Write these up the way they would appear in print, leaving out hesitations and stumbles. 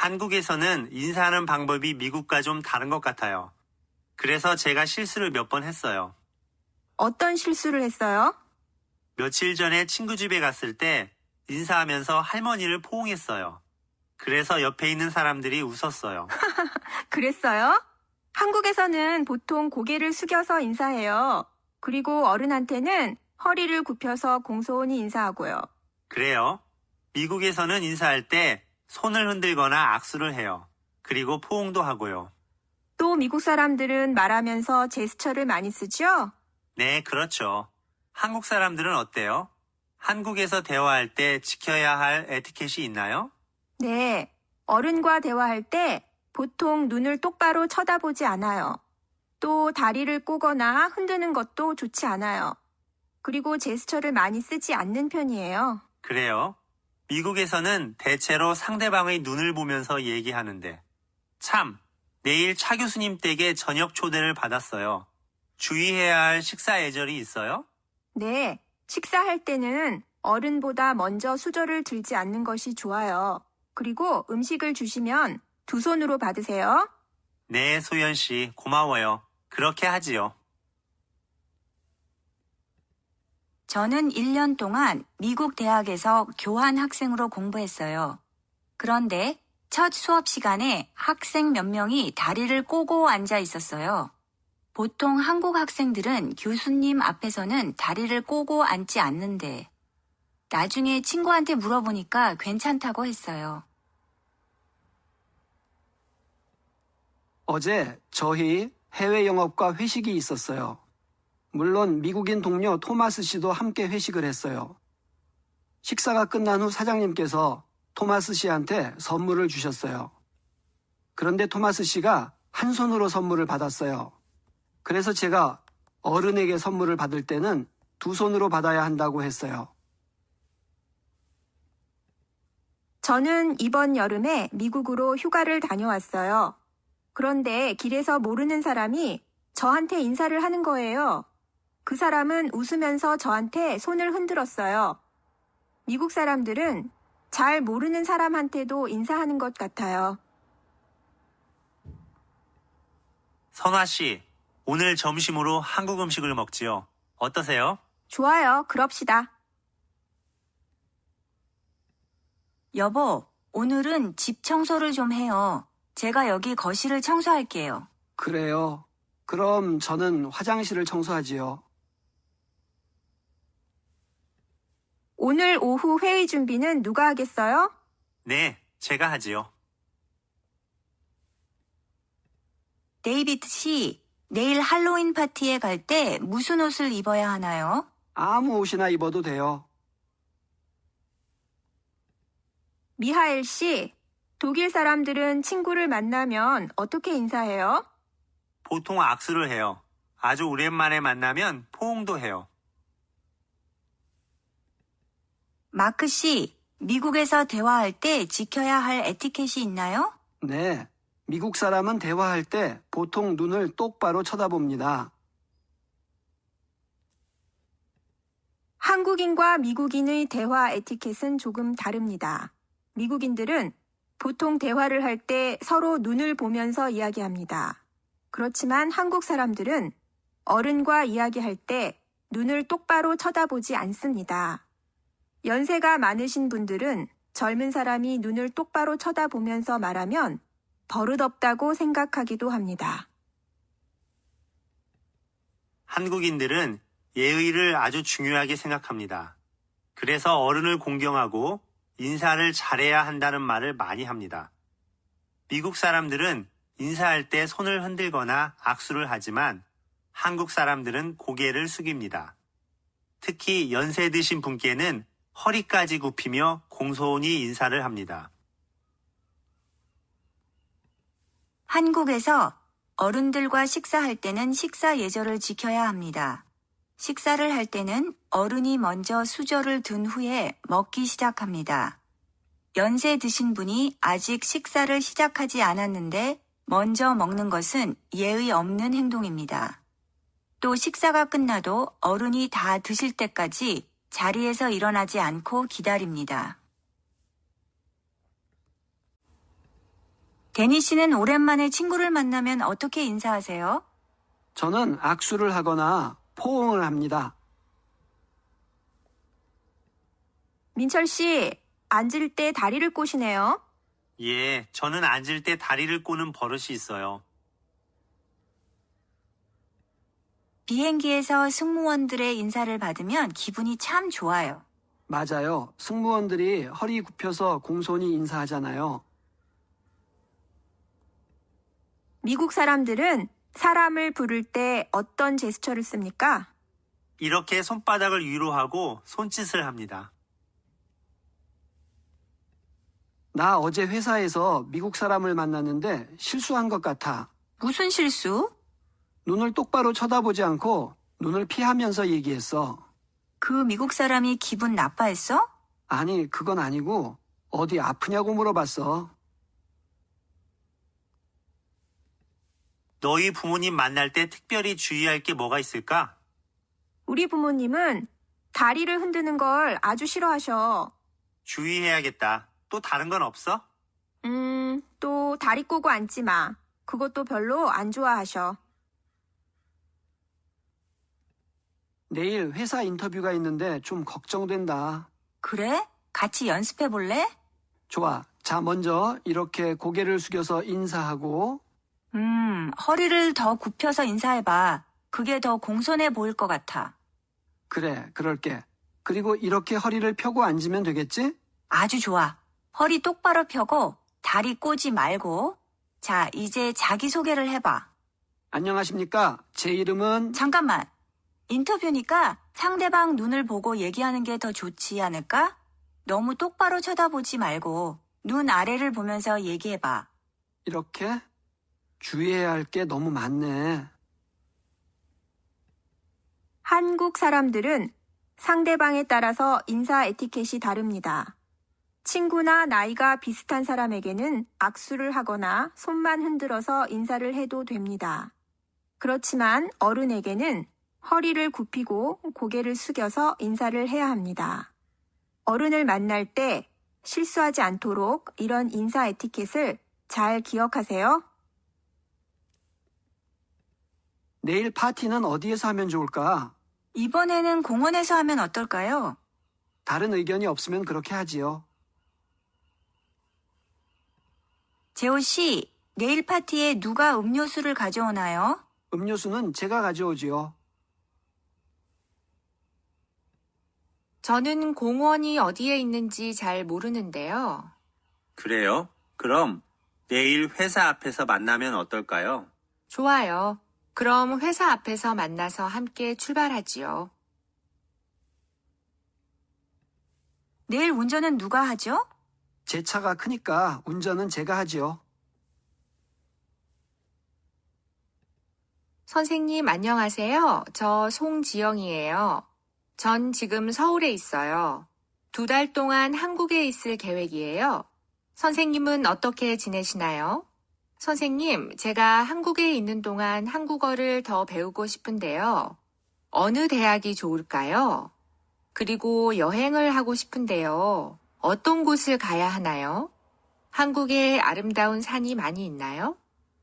한국에서는 인사하는 방법이 미국과 좀 다른 것 같아요. 그래서 제가 실수를 몇 번 했어요. 어떤 실수를 했어요? 며칠 전에 친구 집에 갔을 때 인사하면서 할머니를 포옹했어요. 그래서 옆에 있는 사람들이 웃었어요. 그랬어요? 한국에서는 보통 고개를 숙여서 인사해요. 그리고 어른한테는 허리를 굽혀서 공손히 인사하고요. 그래요? 미국에서는 인사할 때 손을 흔들거나 악수를 해요. 그리고 포옹도 하고요. 또 미국 사람들은 말하면서 제스처를 많이 쓰죠? 네, 그렇죠. 한국 사람들은 어때요? 한국에서 대화할 때 지켜야 할 에티켓이 있나요? 네, 어른과 대화할 때 보통 눈을 똑바로 쳐다보지 않아요. 또 다리를 꼬거나 흔드는 것도 좋지 않아요. 그리고 제스처를 많이 쓰지 않는 편이에요. 그래요? 미국에서는 대체로 상대방의 눈을 보면서 얘기하는데 참, 내일 차 교수님 댁에 저녁 초대를 받았어요. 주의해야 할 식사 예절이 있어요? 네, 식사할 때는 어른보다 먼저 수저를 들지 않는 것이 좋아요. 그리고 음식을 주시면 두 손으로 받으세요. 네, 소연 씨, 고마워요. 그렇게 하지요. 저는 1년 동안 미국 대학에서 교환 학생으로 공부했어요. 그런데 첫 수업 시간에 학생 몇 명이 다리를 꼬고 앉아 있었어요. 보통 한국 학생들은 교수님 앞에서는 다리를 꼬고 앉지 않는데 나중에 친구한테 물어보니까 괜찮다고 했어요. 어제 저희 해외 영업과 회식이 있었어요. 물론 미국인 동료 토마스 씨도 함께 회식을 했어요. 식사가 끝난 후 사장님께서 토마스 씨한테 선물을 주셨어요. 그런데 토마스 씨가 한 손으로 선물을 받았어요. 그래서 제가 어른에게 선물을 받을 때는 두 손으로 받아야 한다고 했어요. 저는 이번 여름에 미국으로 휴가를 다녀왔어요. 그런데 길에서 모르는 사람이 저한테 인사를 하는 거예요. 그 사람은 웃으면서 저한테 손을 흔들었어요. 미국 사람들은 잘 모르는 사람한테도 인사하는 것 같아요. 선화 씨, 오늘 점심으로 한국 음식을 먹지요. 어떠세요? 좋아요. 그럽시다. 여보, 오늘은 집 청소를 좀 해요. 제가 여기 거실을 청소할게요. 그래요. 그럼 저는 화장실을 청소하지요. 오늘 오후 회의 준비는 누가 하겠어요? 네, 제가 하지요. 데이비드 씨, 내일 할로윈 파티에 갈 때 무슨 옷을 입어야 하나요? 아무 옷이나 입어도 돼요. 미하엘 씨, 독일 사람들은 친구를 만나면 어떻게 인사해요? 보통 악수를 해요. 아주 오랜만에 만나면 포옹도 해요. 마크 씨, 미국에서 대화할 때 지켜야 할 에티켓이 있나요? 네. 미국 사람은 대화할 때 보통 눈을 똑바로 쳐다봅니다. 한국인과 미국인의 대화 에티켓은 조금 다릅니다. 미국인들은 보통 대화를 할 때 서로 눈을 보면서 이야기합니다. 그렇지만 한국 사람들은 어른과 이야기할 때 눈을 똑바로 쳐다보지 않습니다. 연세가 많으신 분들은 젊은 사람이 눈을 똑바로 쳐다보면서 말하면 버릇없다고 생각하기도 합니다. 한국인들은 예의를 아주 중요하게 생각합니다. 그래서 어른을 공경하고 인사를 잘해야 한다는 말을 많이 합니다. 미국 사람들은 인사할 때 손을 흔들거나 악수를 하지만 한국 사람들은 고개를 숙입니다. 특히 연세 드신 분께는 허리까지 굽히며 공손히 인사를 합니다. 한국에서 어른들과 식사할 때는 식사 예절을 지켜야 합니다. 식사를 할 때는 어른이 먼저 수저를 든 후에 먹기 시작합니다. 연세 드신 분이 아직 식사를 시작하지 않았는데 먼저 먹는 것은 예의 없는 행동입니다. 또 식사가 끝나도 어른이 다 드실 때까지 자리에서 일어나지 않고 기다립니다. 데니 씨는 오랜만에 친구를 만나면 어떻게 인사하세요? 저는 악수를 하거나 포옹을 합니다. 민철 씨, 앉을 때 다리를 꼬시네요. 예, 저는 앉을 때 다리를 꼬는 버릇이 있어요. 비행기에서 승무원들의 인사를 받으면 기분이 참 좋아요. 맞아요. 승무원들이 허리 굽혀서 공손히 인사하잖아요. 미국 사람들은 사람을 부를 때 어떤 제스처를 씁니까? 이렇게 손바닥을 위로 하고 손짓을 합니다. 나 어제 회사에서 미국 사람을 만났는데 실수한 것 같아. 무슨 실수? 눈을 똑바로 쳐다보지 않고 눈을 피하면서 얘기했어. 그 미국 사람이 기분 나빠했어? 아니, 그건 아니고 어디 아프냐고 물어봤어. 너희 부모님 만날 때 특별히 주의할 게 뭐가 있을까? 우리 부모님은 다리를 흔드는 걸 아주 싫어하셔. 주의해야겠다. 또 다른 건 없어? 또 다리 꼬고 앉지 마. 그것도 별로 안 좋아하셔. 내일 회사 인터뷰가 있는데 좀 걱정된다. 그래? 같이 연습해 볼래? 좋아. 자, 먼저 이렇게 고개를 숙여서 인사하고 허리를 더 굽혀서 인사해봐. 그게 더 공손해 보일 것 같아. 그래, 그럴게. 그리고 이렇게 허리를 펴고 앉으면 되겠지? 아주 좋아. 허리 똑바로 펴고 다리 꼬지 말고. 자, 이제 자기소개를 해봐. 안녕하십니까? 제 이름은 잠깐만. 인터뷰니까 상대방 눈을 보고 얘기하는 게 더 좋지 않을까? 너무 똑바로 쳐다보지 말고 눈 아래를 보면서 얘기해봐. 이렇게? 주의해야 할 게 너무 많네. 한국 사람들은 상대방에 따라서 인사 에티켓이 다릅니다. 친구나 나이가 비슷한 사람에게는 악수를 하거나 손만 흔들어서 인사를 해도 됩니다. 그렇지만 어른에게는 허리를 굽히고 고개를 숙여서 인사를 해야 합니다. 어른을 만날 때 실수하지 않도록 이런 인사 에티켓을 잘 기억하세요. 내일 파티는 어디에서 하면 좋을까? 이번에는 공원에서 하면 어떨까요? 다른 의견이 없으면 그렇게 하지요. 재호 씨, 내일 파티에 누가 음료수를 가져오나요? 음료수는 제가 가져오지요. 저는 공원이 어디에 있는지 잘 모르는데요. 그래요? 그럼 내일 회사 앞에서 만나면 어떨까요? 좋아요. 그럼 회사 앞에서 만나서 함께 출발하지요. 내일 운전은 누가 하죠? 제 차가 크니까 운전은 제가 하지요. 선생님 안녕하세요. 저 송지영이에요. 전 지금 서울에 있어요. 2달 동안 한국에 있을 계획이에요. 선생님은 어떻게 지내시나요? 선생님, 제가 한국에 있는 동안 한국어를 더 배우고 싶은데요. 어느 대학이 좋을까요? 그리고 여행을 하고 싶은데요. 어떤 곳을 가야 하나요? 한국에 아름다운 산이 많이 있나요?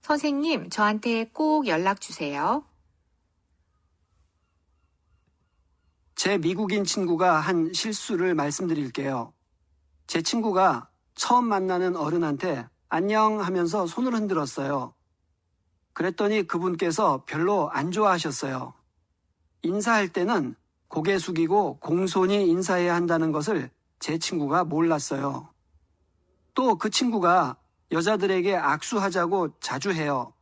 선생님, 저한테 꼭 연락 주세요. 제 미국인 친구가 한 실수를 말씀드릴게요. 제 친구가 처음 만나는 어른한테 안녕 하면서 손을 흔들었어요. 그랬더니 그분께서 별로 안 좋아하셨어요. 인사할 때는 고개 숙이고 공손히 인사해야 한다는 것을 제 친구가 몰랐어요. 또 그 친구가 여자들에게 악수하자고 자주 해요.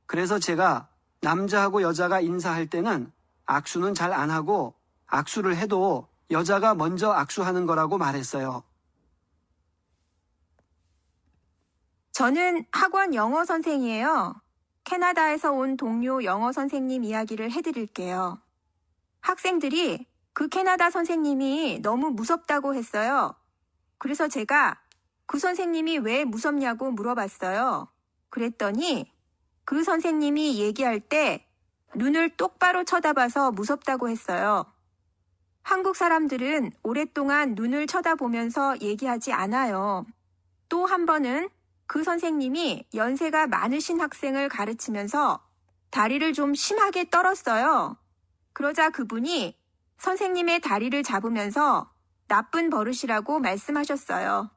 그래서 제가 남자하고 여자가 인사할 때는 악수는 잘 안 하고 악수를 해도 여자가 먼저 악수하는 거라고 말했어요. 저는 학원 영어 선생이에요. 캐나다에서 온 동료 영어 선생님 이야기를 해드릴게요. 학생들이 그 캐나다 선생님이 너무 무섭다고 했어요. 그래서 제가 그 선생님이 왜 무섭냐고 물어봤어요. 그랬더니 그 선생님이 얘기할 때 눈을 똑바로 쳐다봐서 무섭다고 했어요. 한국 사람들은 오랫동안 눈을 쳐다보면서 얘기하지 않아요. 또 한 번은 그 선생님이 연세가 많으신 학생을 가르치면서 다리를 좀 심하게 떨었어요. 그러자 그분이 선생님의 다리를 잡으면서 나쁜 버릇이라고 말씀하셨어요.